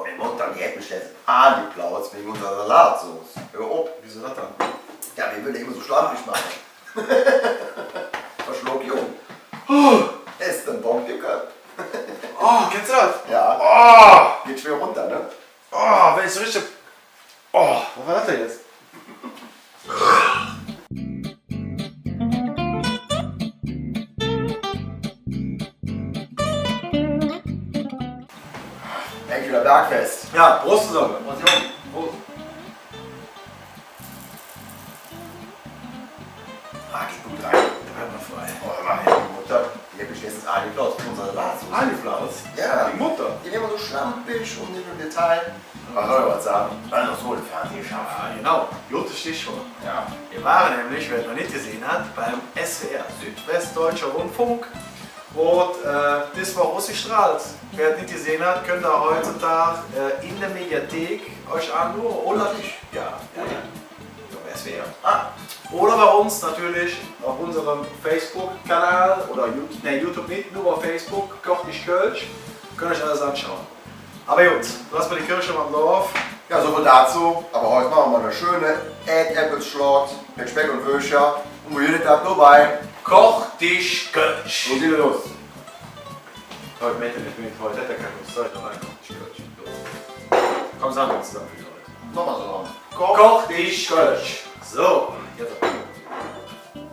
meine Mutter, die hat mich jetzt angeplaut wegen unserer Salatsauce. Hör auf. Wieso das dann? Ja, wir würden immer so schlampig machen. Verschluck jung. Ist ein Bombjucker. Oh, kennst du das? Ja. Oh, Geht schwer runter, ne? oh, wenn ich so richtig... Oh, was war das denn jetzt? Endlich wieder Bergfest. Ja, Prost zusammen. Prost. Geht gut rein. Einwandfrei. Oh, hör mal, die Mutter, die hat mich letztens angeplaut wegen unserer Salatsauce. Eingeplaut? Ja. Die Mutter? Die sind immer so schlampig und nicht im Detail. Was soll ich was sagen? Dann noch so ein Fernsehen schaffen. Ja, genau. Gutes Stichwort. Ja. Wir waren nämlich, wer es noch nicht gesehen hat, beim SWR, Südwestdeutscher Rundfunk. Und das war ausgestrahlt. Wer es nicht gesehen hat, könnt ihr heutzutage in der Mediathek euch anschauen. Oder ja. Beim SWR. Oder bei uns natürlich auf unserem Facebook-Kanal oder YouTube, ne, YouTube nicht, nur auf Facebook, Koch ich Kölsch. Könnt ihr euch alles anschauen. Aber gut, lassen wir die Kirche am Dorf. Ja, so viel dazu. Aber heute machen wir eine schöne Äpfelschlort mit Speck und Würscher. Und wir jeden Tag nur bei Koch dich Kölsch. So sieht es los. Heute Mette nicht mit, heute hat er keine Lust, heute rein, Koch dich Kölsch. Komm, sagen wir uns zusammen für die Leute. Nochmal so. Koch dich Kölsch. So, jetzt.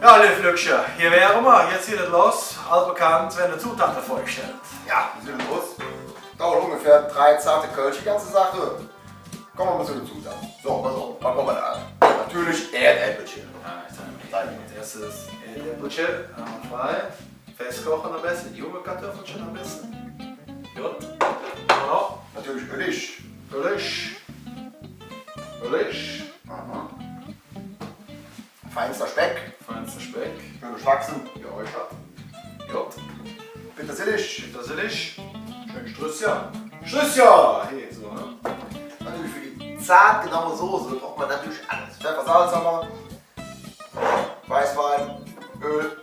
Ja, liebe Flücksche, hier wären wir. Jetzt geht es los. Altbekannt, wenn eine Zutaten vorgestellt. Ja, wir sind los. Dauert ungefähr 3 zarte Kölsch, die ganze Sache. Kommen wir mal zu den Zutaten. So, pass auf, was kommen wir da an? Natürlich Erdäpfelchen. Ja, ich zeige mir. Als erstes Erdäpfelchen, einmal frei. Festkochen am besten. Junge Kartoffelchen am besten. Gut. Noch. Natürlich Ölig. Ölig. Ölig. Aha. Feinster Speck. Feinster Speck. Schön geschwachsen. Geräuchert. Gut. Petersilie. Petersilie. Schön Strüsschen. Strüsschen! Hey, so, ne? Natürlich für die zart genaue Soße braucht man natürlich alles. Pfeffer, Salz haben wir. Weißwein, Öl,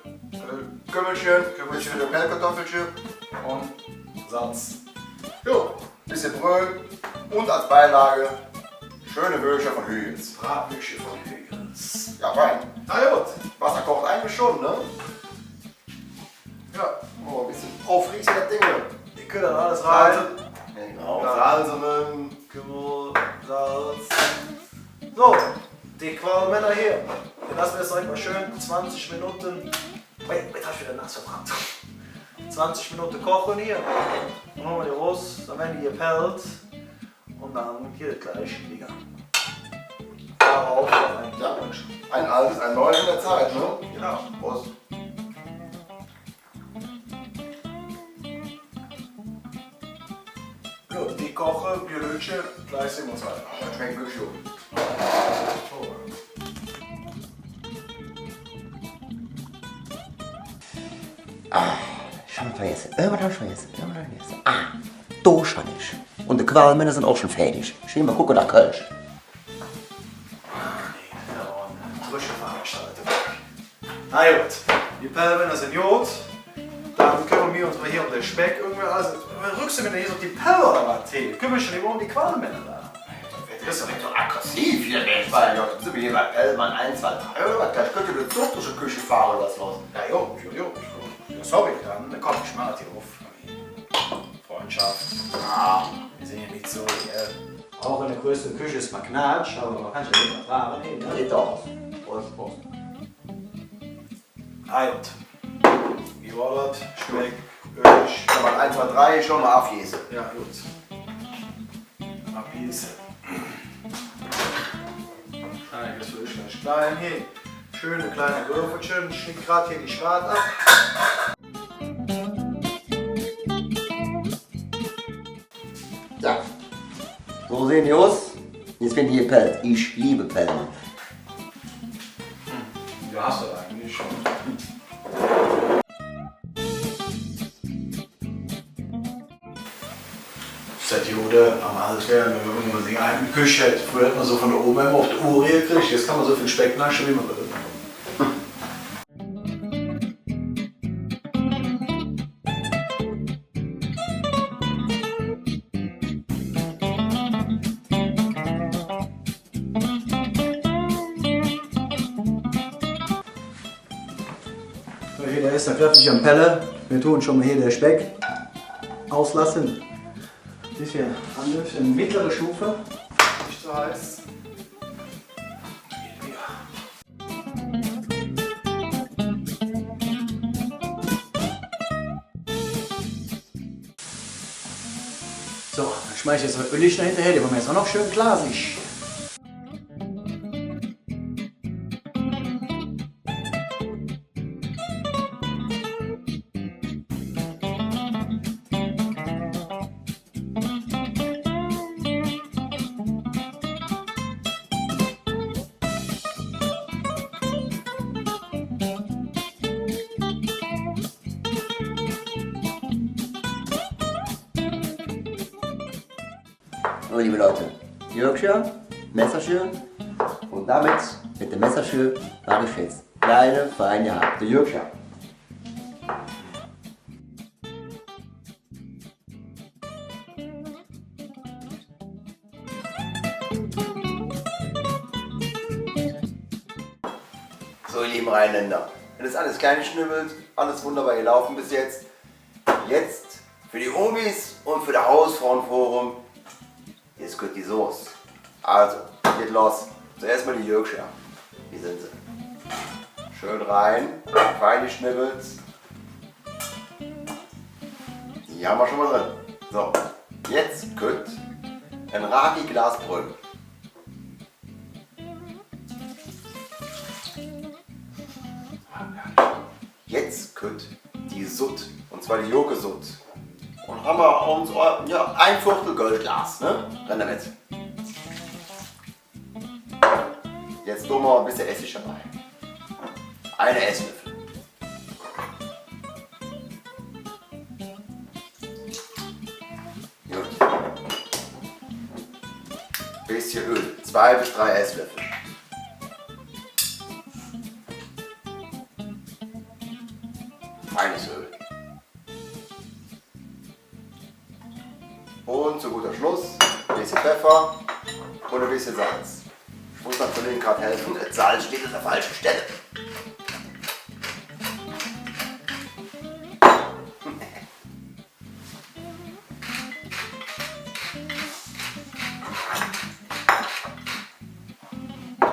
Kümmelchen, für die Pellkartoffelchen. Und Salz. Jo, bisschen Brühe und als Beilage schöne Würscher von Hügels. Bratwürstchen von Hügels. Ja, fein. Na gut. Wasser kocht eigentlich schon, ne? Ja, Oh, ein bisschen aufriechsen das Ding. ihr könnt dann alles rein. Genau, Ja. Salzen. Kümmel, Salz. So, die Qualmänner hier. Den lassen wir jetzt direkt mal schön 20 Minuten. Wait, hast du wieder nass verbrannt. 20 Minuten kochen hier. Dann holen wir die raus, dann werden die gepellt. Und dann geht es gleich wieder. Darauf ein Ja, ein altes, ein neues in der Zeit, ne? Genau. Prost. Gut, die kochen, die Lötchen, gleich sehen wir uns weiter. Das schmeckt wirklich gut. Ich habe vergessen. Irgendwas habe ich vergessen. Dosha nicht. Und die Qualmänner sind auch schon fertig. Ich will mal gucken nach Kölsch. Frische Veranstaltung. Na gut, die Pellmänner sind gut. Dann kümmern wir uns mal hier um den Speck. Also, rückst du mir denn hier so die Pelle oder was? Hey, kümmern schon immer um die Qualmänner da. Das ist doch nicht so aggressiv hier, Mensch. Weil ja, sind wir hier bei Pellmann 1, 2, 3 oder was? Gleich könnt ihr eine zuchtische Küche fahren oder was los? Ja, jo. Ja, sorry, dann komm, ich mach das hier auf. Freundschaft. Wir sind ja nicht so, auch in der größten Küche ist man Knatsch, aber man kann sich ja nicht vertragen. Hey, ne? Geht doch. Prost, Prost. Gut. Wie war das? Speck, Öl. Kann man 1, 2, 3 schon mal abjäsen. Ja, gut. Abgießen. Einiges für ich klein. Hier, schöne kleine Würfelchen. Ich schnitt gerade hier die Schwart ab. Ja. So sehen die aus. Jetzt werden die gepellt. Ich liebe Pellen. Ja, hast du eigentlich schon. Seit Jude am Alter, wenn man sich eine Küche hat. Früher hat man so von oben immer auf die Uhr gekriegt. Jetzt kann man so viel Speck naschen, wie man will. ist noch kräftig am Pelle. Wir tun schon mal hier den Speck auslassen. Das ist hier anders, eine mittlere Stufe. Nicht so heiß. So, dann schmeiße ich jetzt das Öl hinterher, die wollen wir jetzt auch noch schön glasig. So, liebe Leute, Yorkshire, Messerschür und damit mit dem Messerschür mache ich jetzt kleine, feine Haare. Der Yorkshire. So, ihr lieben Rheinländer, das ist alles klein geschnibbelt, alles wunderbar gelaufen bis jetzt. Jetzt für die Omis und für das Hausfrauenforum. Jetzt kommt die Soße. Also, geht los. Zuerst mal die Yorkshire. Wie sind sie? Schön rein, fein geschnibbelt. Die haben wir schon mal drin. So, jetzt kommt ein Raki-Glas Brühe. Jetzt kommt die Sutt, und zwar die Joghurt-Sutt. Und haben wir uns ja, ein Viertel Goldglas, ne? Dann damit. Jetzt tun wir ein bisschen Essig dabei. Eine Esslöffel. Gut. Bisschen Öl. 2 bis 3 Esslöffel. Feines Öl. Und zu guter Schluss ein bisschen Pfeffer und ein bisschen Salz. Ich muss meinem Kollegen gerade helfen, das Salz steht an der falschen Stelle.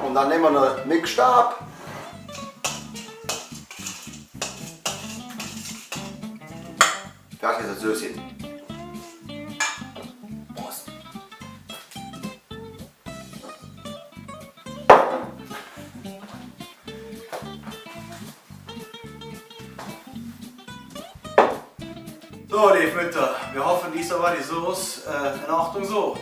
Und dann nehmen wir einen Mixstab. Fertig ist das Söschen. Prost. So, liebe Mütter, wir hoffen, diesmal war die Soße in Ordnung so.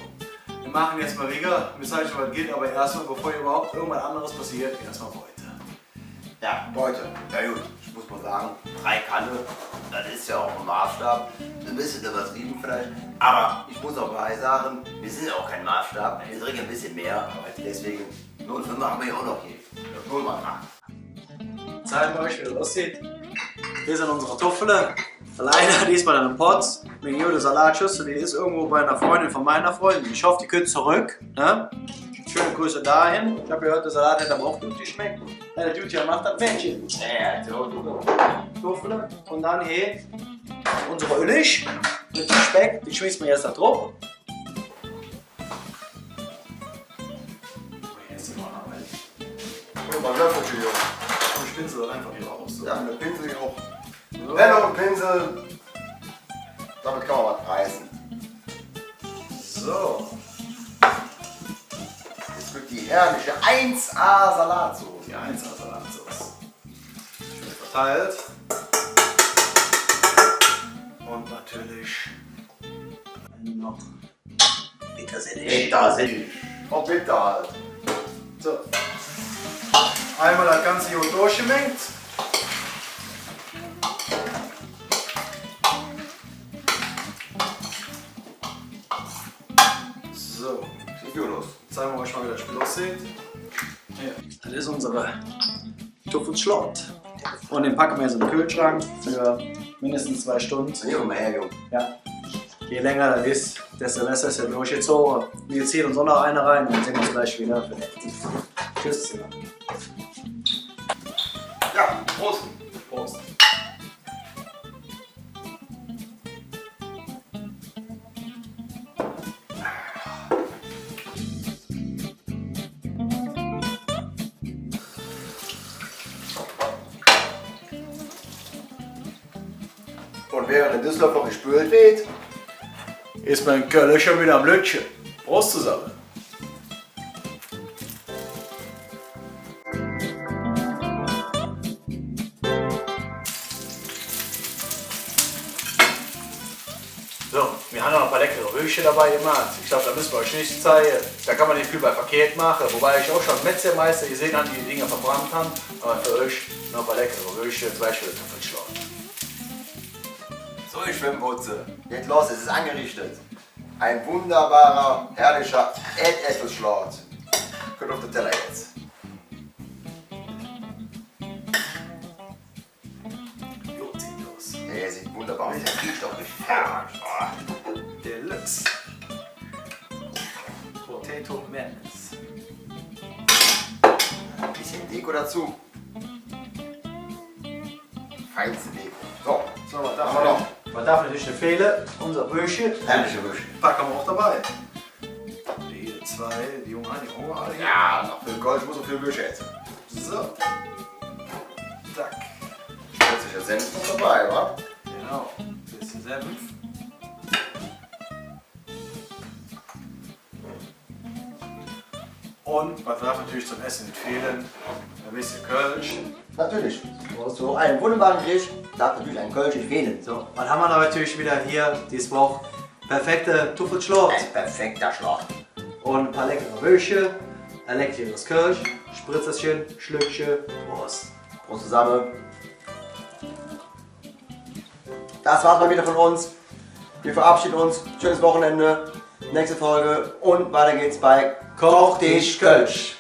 Wir machen jetzt mal Rigger, wir zeigen schon, was geht, aber erstmal, bevor überhaupt irgendwas anderes passiert, erstmal Beute. Ja, Beute. Ja gut, ich muss mal sagen, 3 Kanne, das ist ja auch ein Maßstab. Ein bisschen übertrieben vielleicht. Aber ich muss auch bei sagen, wir sind ja auch kein Maßstab. Wir trinken ein bisschen mehr, aber deswegen 0,5 haben wir ja auch noch hier. 0,8. Zeigen wir euch, wie das aussieht. Hier sind unsere Kartoffeln. Alleine diesmal in einem Pot. Mit jede Salatschüssel, die ist irgendwo bei einer Freundin von meiner Freundin. Ich hoffe, die kommt zurück. Ne? Schöne Grüße dahin. Ich habe gehört, der Salat hätte aber auch gut geschmeckt. Ja, der Duty macht das Mädchen. Ja, so. Kartoffeln. Und dann hier unsere Ölig mit dem Speck. Die schmeißen wir jetzt da drauf. Und mal Löffelchen, Junge. Ich pinsel das einfach hier raus. So. Ja, mit Pinsel hier auch. Penner und Pinsel. Damit kann man was reißen. So. Jetzt wird die herrliche 1A Salatsoße. Die 1A Salatsauce. Schön verteilt. Und natürlich noch Petersilie. Petersilie. Und bitter halt. So. Einmal das Ganze hier durchgemengt. So. Sieht gut aus. Zeigen wir euch mal, wie das Spiel aussieht. Hier. Das ist unsere Tuffelschlott. Und den packen wir jetzt in den Kühlschrank für mindestens 2 Stunden. Hier komm mal her, Junge. Ja. Je länger das ist, desto besser ist er durchgezogen. Wir ziehen uns auch noch eine rein und sehen uns gleich wieder. Tschüss. Ja, Prost. Prost. Und während in Düsseldorf noch gespült wird, Ist mein Köln schon wieder am Lütchen. Prost zusammen. So, wir haben noch ein paar leckere Röhrchen dabei gemacht. Ich glaube, da müssen wir euch nicht zeigen. Da kann man nicht viel bei verkehrt machen. Wobei ich auch schon Metzgermeister gesehen habe, die die Dinger verbrannt haben. Aber für euch noch ein paar leckere Röhrchen, zum Beispiel Kartoffelschlag. so ich Schwimmputze. Geht los, es ist angerichtet. Ein wunderbarer, herrlicher Erdäpfelschlort. Kommt auf den Teller jetzt. Jo, zieht los. Der sieht wunderbar aus, der riecht doch richtig herrlich. Deluxe. Potato Madness. Ein bisschen Deko dazu. Feinste Deko. So, So, was haben wir noch. Man darf natürlich nicht fehlen, unser Böschchen. Herrliche Würstchen. Packen wir auch dabei. Die zwei, die jungen die auch alle. Ja, noch für den Gold muss so viel Würstchen essen. So. Zack. Plötzlich der Senf noch dabei, wa? Genau. Bisschen Senf. Und was darf natürlich zum Essen nicht fehlen? Ein bisschen Kölsch. Natürlich. So einen wunderbaren Gericht darf natürlich ein Kölsch nicht fehlen. So, was haben wir da natürlich wieder hier diese Woche? Perfekte Tuffelschlort Ein perfekter Schlauch. und ein paar leckere Würstchen, ein leckeres Kölsch, Spritzerchen, Schlückchen, Prost. Prost zusammen. Das war's mal wieder von uns. Wir verabschieden uns. Schönes Wochenende. Nächste Folge. Und weiter geht's bei Koch dich Kölsch.